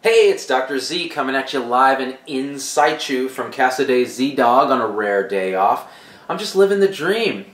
Hey, it's Dr. Z coming at you live and in situ from Casa de Z-Dog on a rare day off. I'm just living the dream.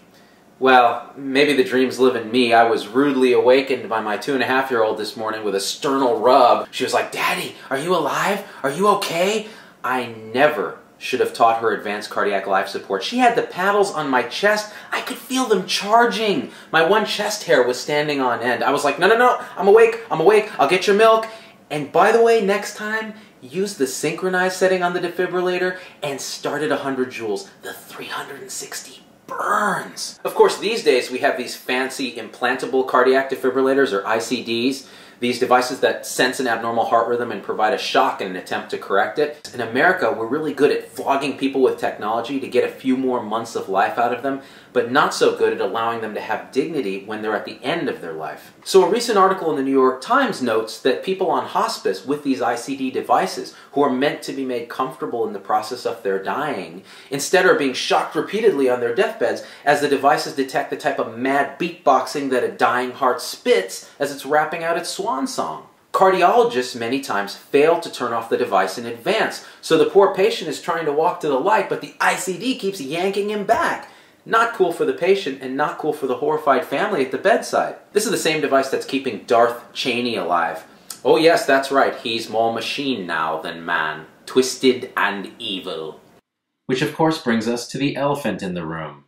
Well, maybe the dream's living me. I was rudely awakened by my 2.5-year-old this morning with a sternal rub. She was like, "Daddy, are you alive? Are you okay?" I never should have taught her advanced cardiac life support. She had the paddles on my chest. I could feel them charging. My one chest hair was standing on end. I was like, no, I'm awake, I'll get your milk. And by the way, next time, use the synchronized setting on the defibrillator and start at 100 joules. The 360 burns. Of course, these days we have these fancy implantable cardiac defibrillators, or ICDs. These devices that sense an abnormal heart rhythm and provide a shock in an attempt to correct it. In America, we're really good at flogging people with technology to get a few more months of life out of them, but not so good at allowing them to have dignity when they're at the end of their life. So a recent article in the New York Times notes that people on hospice with these ICD devices, who are meant to be made comfortable in the process of their dying, instead are being shocked repeatedly on their deathbeds as the devices detect the type of mad beatboxing that a dying heart spits as it's rapping out its swan song. Cardiologists many times fail to turn off the device in advance, so the poor patient is trying to walk to the light, but the ICD keeps yanking him back. Not cool for the patient and not cool for the horrified family at the bedside. This is the same device that's keeping Darth Cheney alive. Oh yes, that's right, he's more machine now than man. Twisted and evil. Which of course brings us to the elephant in the room.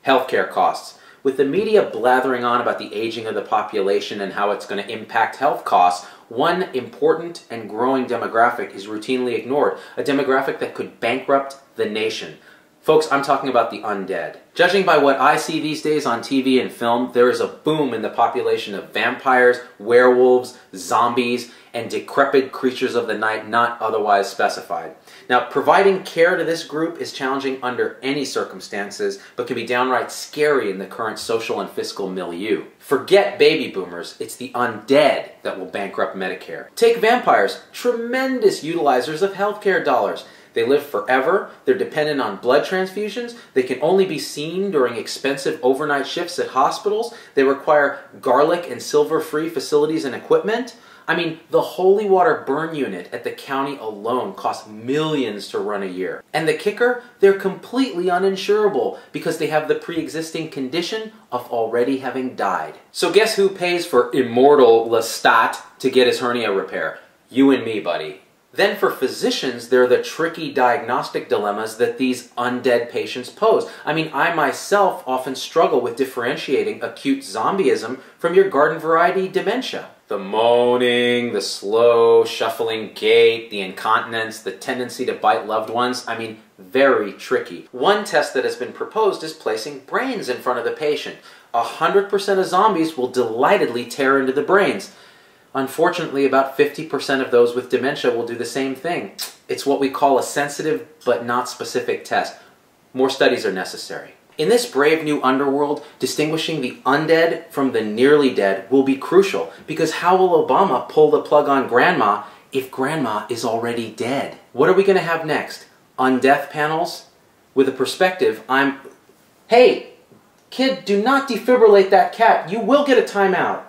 Healthcare costs. With the media blathering on about the aging of the population and how it's going to impact health costs, one important and growing demographic is routinely ignored, a demographic that could bankrupt the nation. Folks, I'm talking about the undead. Judging by what I see these days on TV and film, there is a boom in the population of vampires, werewolves, zombies, and decrepit creatures of the night not otherwise specified. Now, providing care to this group is challenging under any circumstances, but can be downright scary in the current social and fiscal milieu. Forget baby boomers, it's the undead that will bankrupt Medicare. Take vampires, tremendous utilizers of healthcare dollars. They live forever, they're dependent on blood transfusions, they can only be seen during expensive overnight shifts at hospitals, they require garlic and silver-free facilities and equipment. I mean, the holy water burn unit at the county alone costs millions to run a year. And the kicker? They're completely uninsurable because they have the pre-existing condition of already having died. So guess who pays for immortal Lestat to get his hernia repair? You and me, buddy. Then for physicians, there are the tricky diagnostic dilemmas that these undead patients pose. I mean, I myself often struggle with differentiating acute zombieism from your garden variety dementia. The moaning, the slow, shuffling gait, the incontinence, the tendency to bite loved ones, I mean, very tricky. One test that has been proposed is placing brains in front of the patient. 100% of zombies will delightedly tear into the brains. Unfortunately, about 50% of those with dementia will do the same thing. It's what we call a sensitive but not specific test. More studies are necessary. In this brave new underworld, distinguishing the undead from the nearly dead will be crucial, because how will Obama pull the plug on grandma if grandma is already dead? What are we going to have next? Undeath panels? With a perspective, Hey, kid, do not defibrillate that cat. You will get a timeout.